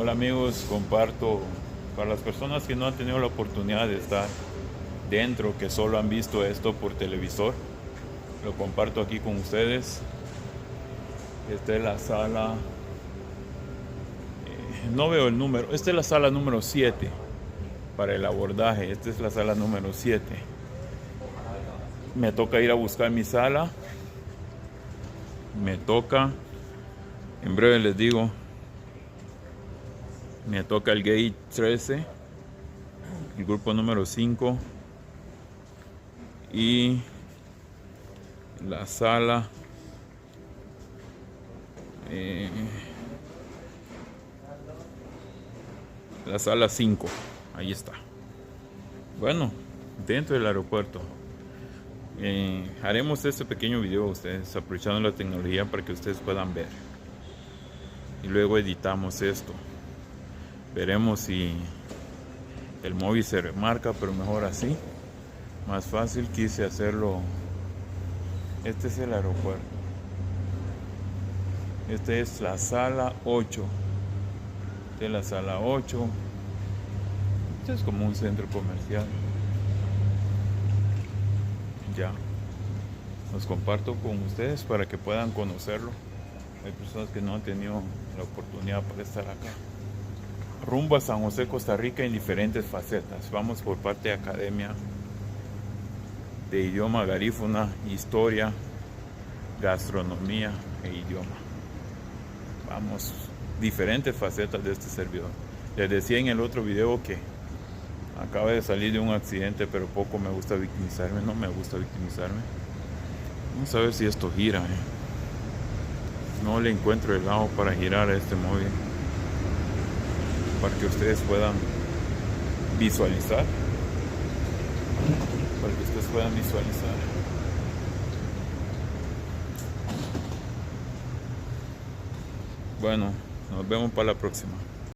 Hola amigos, comparto para las personas que no han tenido la oportunidad de estar dentro, que solo han visto esto por televisor, lo comparto aquí con ustedes. Esta es la sala, no veo el número, esta es la sala número 7 para el abordaje, esta es la sala número 7. Me toca ir a buscar mi sala, en breve les digo. Me toca el gate 13, el grupo número 5 y la sala la sala 5, ahí está. Bueno, dentro del aeropuerto haremos este pequeño video a ustedes, aprovechando la tecnología para que ustedes puedan ver, y luego editamos esto. Veremos si el móvil se remarca, pero mejor así, más fácil. Quise hacerlo. Este es el aeropuerto, esta es la sala 8, esta es la sala 8. Esto es como un centro comercial. Ya los comparto con ustedes para que puedan conocerlo. Hay personas que no han tenido la oportunidad para estar acá. Rumbo a San José, Costa Rica, en diferentes facetas. Vamos por parte de academia de idioma garífuna, historia, gastronomía e idioma. Vamos, diferentes facetas de este servidor. Les decía en el otro video que acaba de salir de un accidente, pero poco me gusta victimizarme. No me gusta victimizarme. Vamos a ver si esto gira. No le encuentro el lado para girar a este móvil, para que ustedes puedan visualizar. Bueno, nos vemos para la próxima.